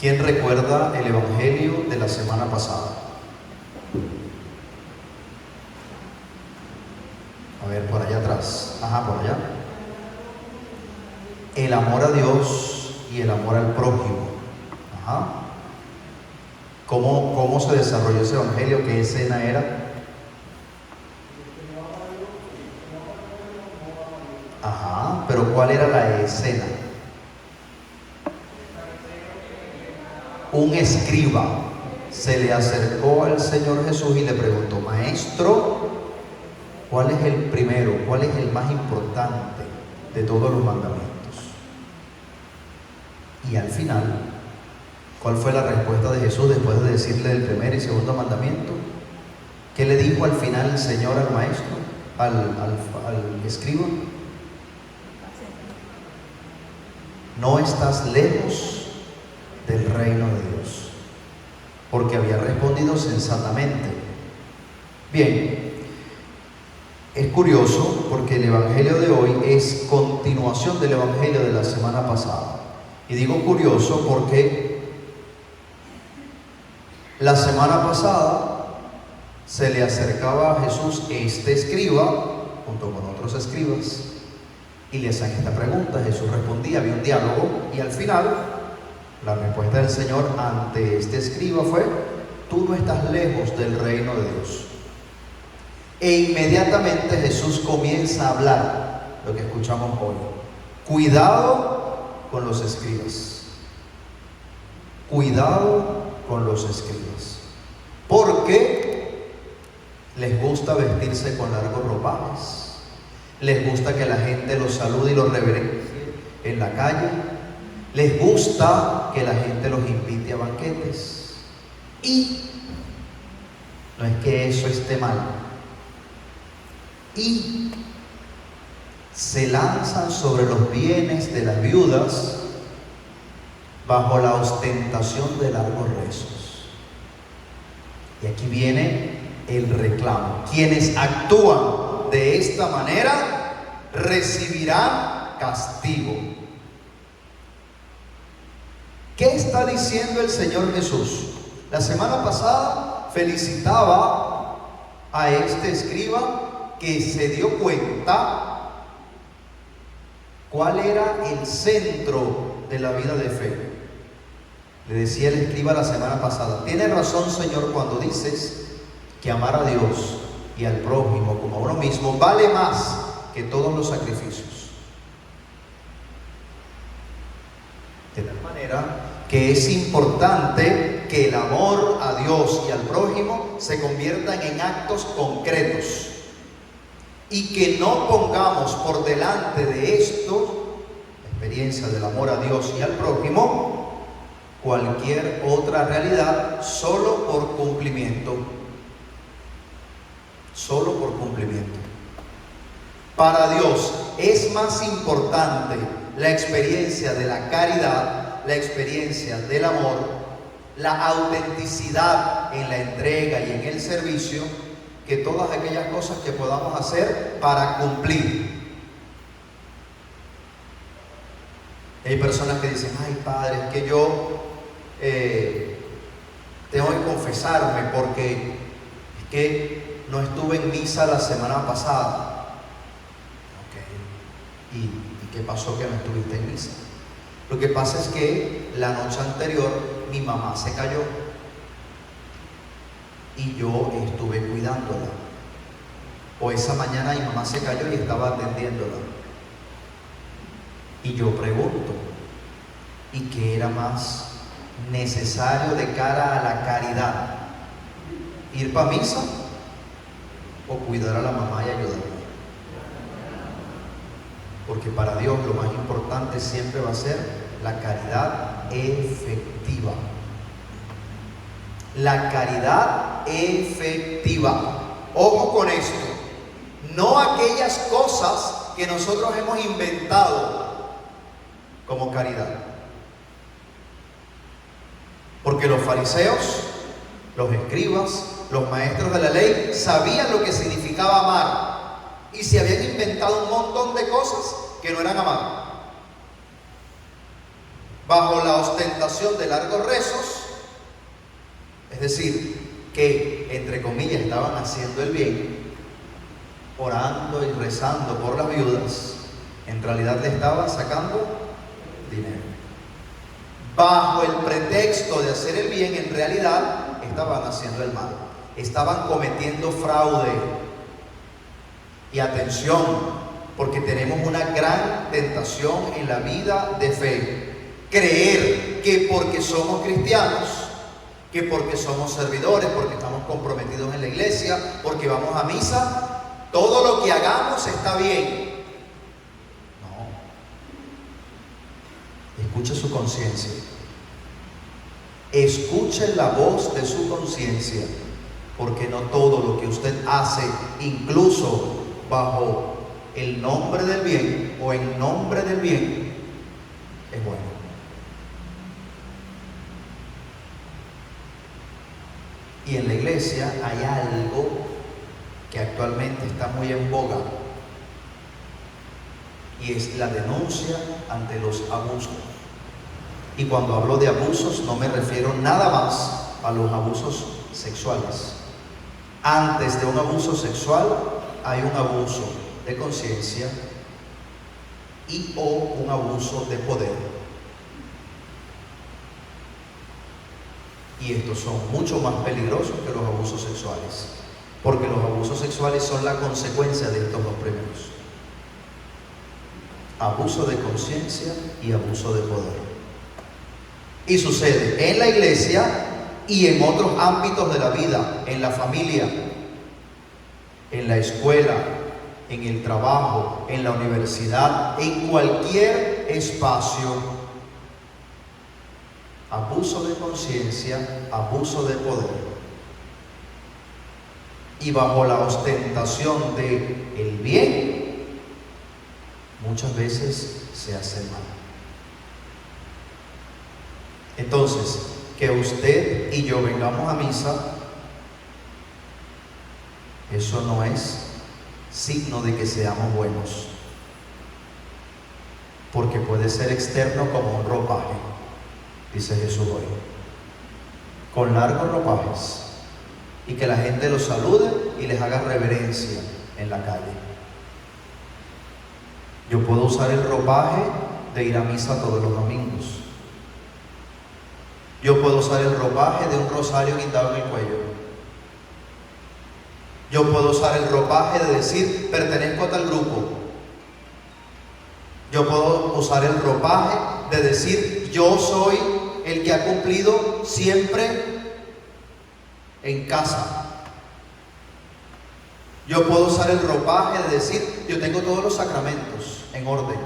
¿Quién recuerda el evangelio de la semana pasada? A ver, por allá atrás. Ajá, por allá. El amor a Dios y el amor al prójimo. Ajá. ¿Cómo se desarrolló ese evangelio? ¿Qué escena era? Ajá, pero ¿cuál era la escena? Un escriba se le acercó al Señor Jesús y le preguntó: Maestro, ¿cuál es el primero? ¿Cuál es el más importante de todos los mandamientos? Y al final, ¿cuál fue la respuesta de Jesús después de decirle el primer y segundo mandamiento? ¿Qué le dijo al final el Señor al maestro, al escriba? No estás lejos del reino de Dios, porque había respondido sensatamente. Bien, es curioso porque el evangelio de hoy es continuación del evangelio de la semana pasada. Y digo curioso porque la semana pasada se le acercaba a Jesús este escriba junto con otros escribas y le hacían esta pregunta. Jesús respondía, había un diálogo, y al final la respuesta del Señor ante este escriba fue: tú no estás lejos del reino de Dios. E inmediatamente Jesús comienza a hablar lo que escuchamos hoy. Cuidado con los escribas. Cuidado con los escribas. Porque les gusta vestirse con largos ropajes. Les gusta que la gente los salude y los reverencie en la calle. Les gusta que la gente los invite a banquetes. Y no es que eso esté mal. Y se lanzan sobre los bienes de las viudas bajo la ostentación de largos rezos. Y aquí viene el reclamo. Quienes actúan de esta manera recibirán castigo. ¿Qué está diciendo el Señor Jesús? La semana pasada felicitaba a este escriba que se dio cuenta cuál era el centro de la vida de fe. Le decía el escriba la semana pasada: tienes razón, Señor, cuando dices que amar a Dios y al prójimo como a uno mismo vale más que todos los sacrificios. De tal manera que es importante que el amor a Dios y al prójimo se conviertan en actos concretos, y que no pongamos por delante de esto, la experiencia del amor a Dios y al prójimo, cualquier otra realidad solo por cumplimiento. Solo por cumplimiento. Para Dios es más importante la experiencia de la caridad, la experiencia del amor, la autenticidad en la entrega y en el servicio, que todas aquellas cosas que podamos hacer para cumplir. Hay personas que dicen: ay, Padre, es que yo tengo que confesarme porque es que no estuve en misa la semana pasada. Ok, ¿y qué pasó que no estuviste en misa? Lo que pasa es que la noche anterior mi mamá se cayó y yo estuve cuidándola. O esa mañana mi mamá se cayó y estaba atendiéndola. Y yo pregunto: ¿y qué era más necesario de cara a la caridad? ¿Ir para misa o cuidar a la mamá y ayudarla? Porque para Dios lo más importante siempre va a ser la caridad efectiva. La caridad efectiva. Ojo con esto. No aquellas cosas que nosotros hemos inventado como caridad. Porque los fariseos, los escribas, los maestros de la ley sabían lo que significaba amar, y se habían inventado un montón de cosas que no eran amar. bajo la ostentación de largos rezos, es decir, que entre comillas estaban haciendo el bien, orando y rezando por las viudas, en realidad le estaban sacando dinero. Bajo el pretexto de hacer el bien, en realidad estaban haciendo el mal, estaban cometiendo fraude. Y atención, porque tenemos una gran tentación en la vida de fe: creer que porque somos cristianos, que porque somos servidores, porque estamos comprometidos en la iglesia, porque vamos a misa, todo lo que hagamos está bien. No. Escuche su conciencia. Escuche la voz de su conciencia, porque no todo lo que usted hace, incluso bajo el nombre del bien o en nombre del bien, es bueno. Y en la iglesia hay algo que actualmente está muy en boga, y es la denuncia ante los abusos. Y cuando hablo de abusos, no me refiero nada más a los abusos sexuales. Antes de un abuso sexual hay un abuso de conciencia y o un abuso de poder. Y estos son mucho más peligrosos que los abusos sexuales, porque los abusos sexuales son la consecuencia de estos dos primeros: abuso de conciencia y abuso de poder. Y sucede en la iglesia y en otros ámbitos de la vida, en la familia, en la escuela, en el trabajo, en la universidad, en cualquier espacio. Abuso de conciencia, abuso de poder. Y bajo la ostentación de el bien, muchas veces se hace mal. Entonces, que usted y yo vengamos a misa, eso no es signo de que seamos buenos, porque puede ser externo como un ropaje, dice Jesús hoy, con largos ropajes, y que la gente los salude y les haga reverencia en la calle. Yo puedo usar el ropaje de ir a misa todos los domingos. Yo puedo usar el ropaje de un rosario guindado en el cuello. Yo puedo usar el ropaje de decir, pertenezco a tal grupo. Yo puedo usar el ropaje de decir, yo soy el que ha cumplido siempre en casa. Yo puedo usar el ropaje de decir, yo tengo todos los sacramentos en orden.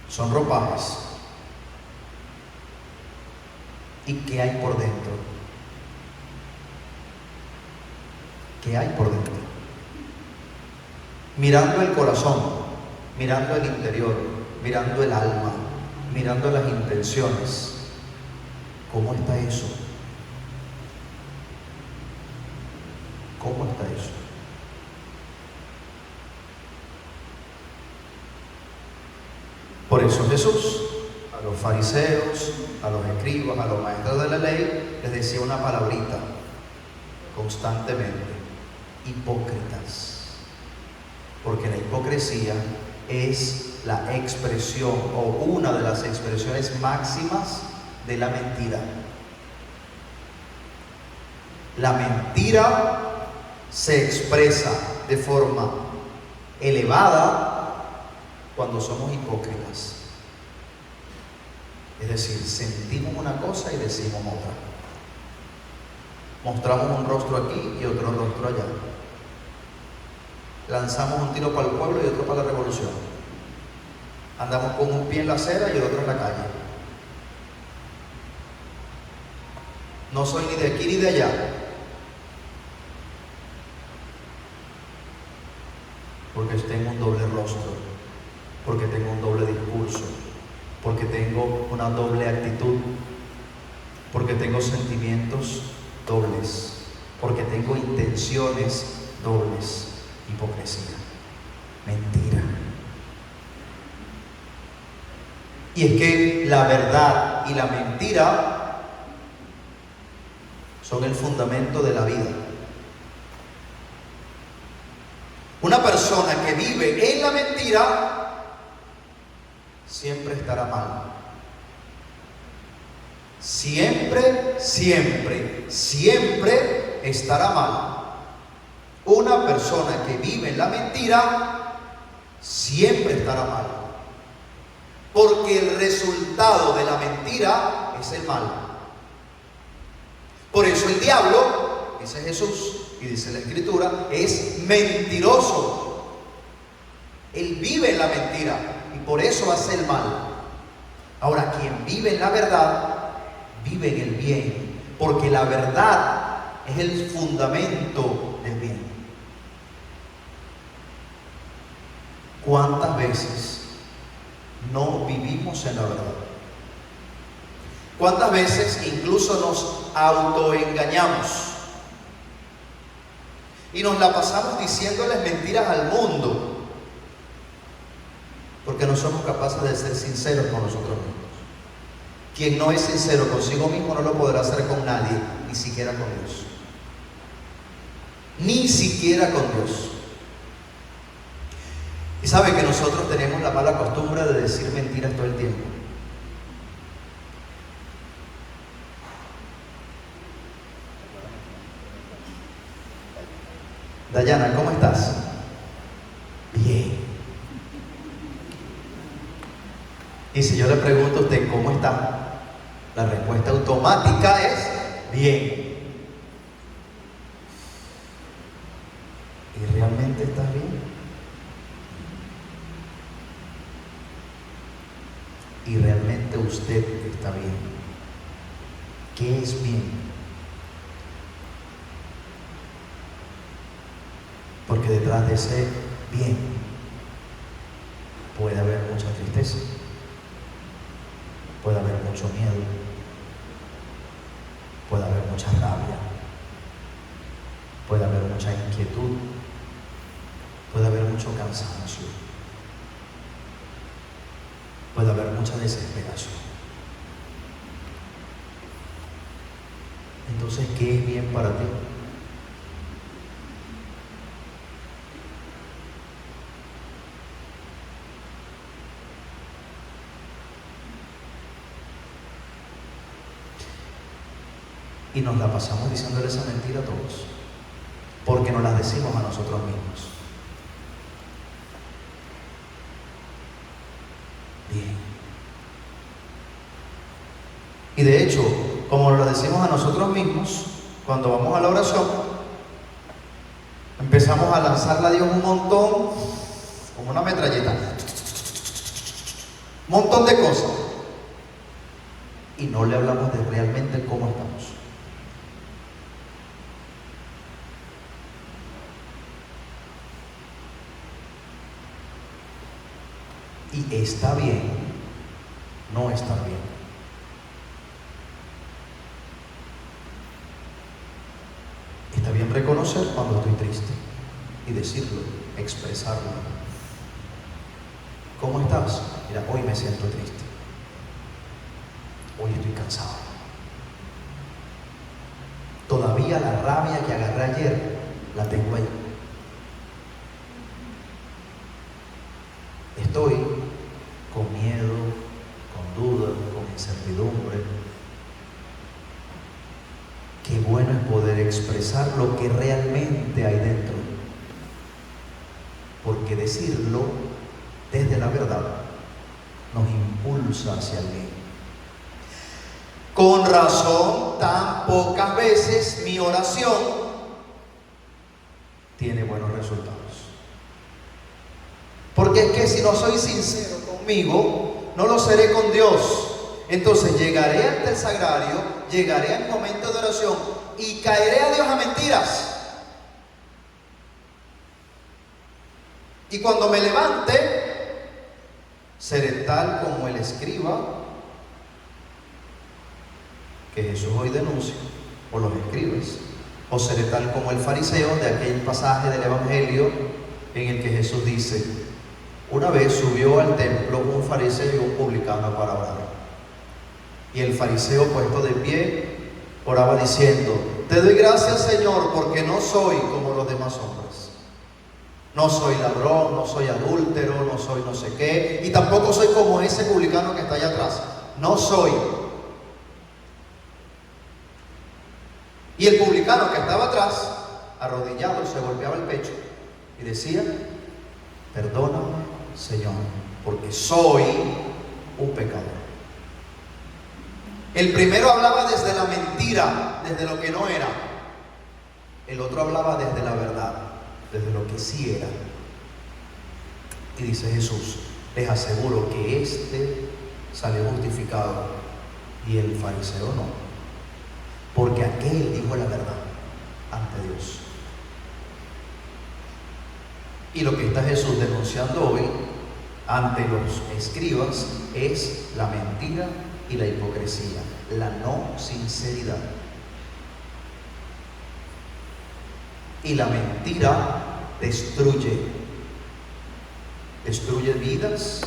Son ropajes. ¿Y qué hay por dentro? ¿Qué hay por dentro? Mirando el corazón, mirando el interior, mirando el alma, mirando las intenciones. ¿Cómo está eso? ¿Cómo está eso? Por eso Jesús a los fariseos, a los escribas, a los maestros de la ley, les decía una palabrita constantemente: hipócritas. Porque la hipocresía es la expresión o una de las expresiones máximas de la mentira. La mentira se expresa de forma elevada cuando somos hipócritas. Es decir, sentimos una cosa y decimos otra. Mostramos un rostro aquí y otro rostro allá. Lanzamos un tiro para el pueblo y otro para la revolución. Andamos con un pie en la acera y el otro en la calle. No soy ni de aquí ni de allá. Porque tengo un doble rostro, porque tengo un doble discurso, porque tengo una doble actitud, porque tengo sentimientos dobles, porque tengo intenciones dobles. Hipocresía, mentira. Y es que la verdad y la mentira son el fundamento de la vida. Una persona que vive en la mentira siempre estará mal. Siempre, siempre, siempre estará mal. Una persona que vive en la mentira siempre estará mal. Porque el resultado de la mentira es el mal. Por eso el diablo, dice Jesús y dice la Escritura, es mentiroso. Él vive en la mentira y por eso hace el mal. Ahora, quien vive en la verdad, vive en el bien, porque la verdad es el fundamento del bien. ¿Cuántas veces no vivimos en la verdad? ¿Cuántas veces incluso nos autoengañamos? Y nos la pasamos diciéndoles mentiras al mundo, porque no somos capaces de ser sinceros con nosotros mismos. Quien no es sincero consigo mismo no lo podrá hacer con nadie, ni siquiera con Dios. Ni siquiera con Dios. Y sabe que nosotros tenemos la mala costumbre de decir mentiras todo el tiempo. Dayana, ¿cómo estás? Bien. Y si yo le pregunto a usted cómo está, la respuesta automática es bien. ¿Y realmente estás bien? ¿Y realmente usted está bien? ¿Qué es bien? Porque detrás de ese bien puede haber mucha tristeza, puede haber mucho miedo, puede haber mucha rabia, puede haber mucha inquietud, puede haber mucho cansancio, puede haber mucha desesperación. Entonces, ¿qué es bien para ti? Y nos la pasamos diciéndole esa mentira a todos, porque nos las decimos a nosotros mismos. Bien. Y de hecho, como nos lo decimos a nosotros mismos, cuando vamos a la oración, empezamos a lanzarle a Dios un montón, como una metralleta, un montón de cosas, y no le hablamos de realmente cómo estamos. Y está bien no estar bien. Está bien reconocer cuando estoy triste y decirlo, expresarlo. ¿Cómo estás? Mira, hoy me siento triste. Hoy estoy cansado. Todavía la rabia que agarré ayer la tengo ahí. Estoy con miedo, con duda, con incertidumbre. Qué bueno es poder expresar lo que realmente hay dentro, porque decirlo desde la verdad nos impulsa hacia el bien. Con razón, tan pocas veces mi oración tiene buenos resultados. Porque es que si no soy sincero conmigo, no lo seré con Dios. Entonces llegaré ante el sagrario, llegaré al momento de oración y caeré a Dios a mentiras. Y cuando me levante, seré tal como el escriba, que Jesús hoy denuncia, o los escribas, o seré tal como el fariseo de aquel pasaje del Evangelio en el que Jesús dice: Una vez subió al templo un fariseo y un publicano para orar. Y el fariseo, puesto de pie, oraba diciendo: te doy gracias, Señor, porque no soy como los demás hombres. No soy ladrón, no soy adúltero, no soy no sé qué, y tampoco soy como ese publicano que está allá atrás. No soy. Y el publicano que estaba atrás, arrodillado, se golpeaba el pecho y decía: perdóname, Señor, porque soy un pecador. El primero hablaba desde la mentira, desde lo que no era. El otro hablaba desde la verdad, desde lo que sí era. Y dice Jesús: les aseguro que este salió justificado y el fariseo no, porque aquel dijo la verdad ante Dios. Y lo que está Jesús denunciando hoy ante los escribas es la mentira y la hipocresía, la no sinceridad. Y la mentira destruye vidas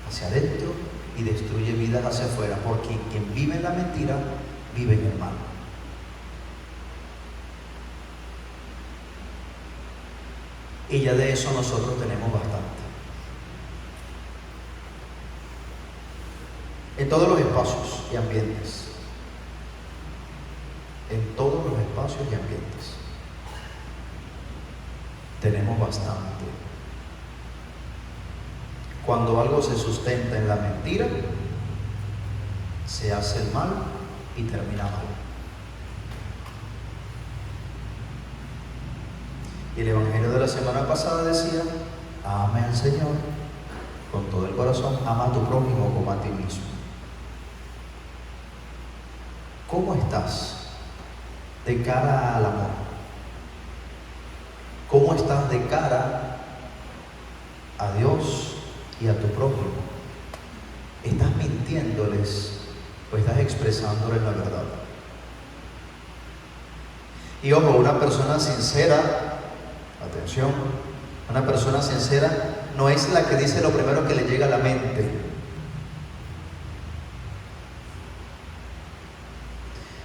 hacia adentro y destruye vidas hacia afuera, porque quien vive en la mentira vive en el mal. Y ya de eso nosotros tenemos bastante. En todos los espacios y ambientes. En todos los espacios y ambientes. Tenemos bastante. Cuando algo se sustenta en la mentira, se hace el mal y termina mal. Y el evangelio de la semana pasada decía: ama al Señor con todo el corazón, ama a tu prójimo como a ti mismo. ¿Cómo estás de cara al amor? ¿Cómo estás de cara a Dios y a tu prójimo? ¿Estás mintiéndoles o estás expresándoles la verdad? Y ojo, una persona sincera, atención, una persona sincera no es la que dice lo primero que le llega a la mente.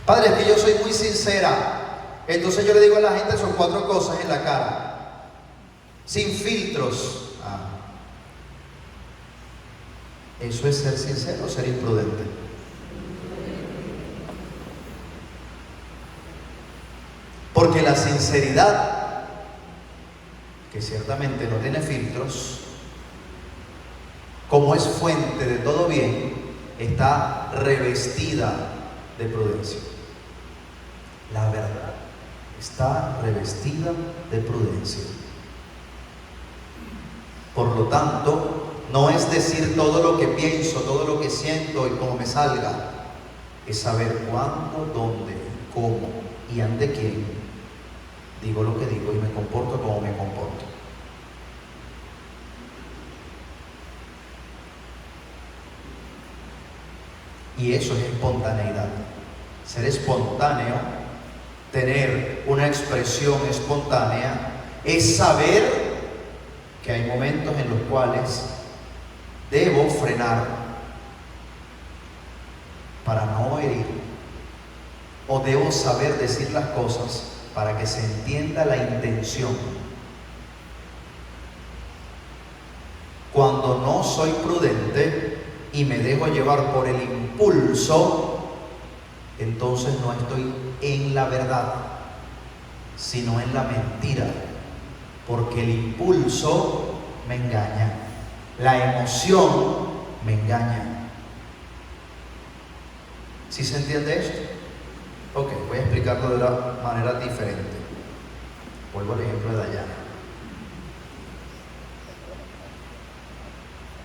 Padre, es que yo soy muy sincera, entonces yo le digo a la gente son 4 cosas en la cara, sin filtros. ¿Eso es ser sincero o ser imprudente? Porque la sinceridad, que ciertamente no tiene filtros, como es fuente de todo bien, está revestida de prudencia. La verdad está revestida de prudencia. Por lo tanto, no es decir todo lo que pienso, todo lo que siento y cómo me salga. Es saber cuándo, dónde, cómo y ante quién digo lo que digo y me comporto como me comporto. Y eso es espontaneidad. Ser espontáneo, tener una expresión espontánea, es saber que hay momentos en los cuales debo frenar para no herir, o debo saber decir las cosas para que se entienda la intención. Cuando no soy prudente y me dejo llevar por el impulso, entonces no estoy en la verdad, sino en la mentira, porque el impulso me engaña, la emoción me engaña. ¿Sí se entiende esto? Ok, voy a explicarlo de una manera diferente. Vuelvo al ejemplo de Dayana.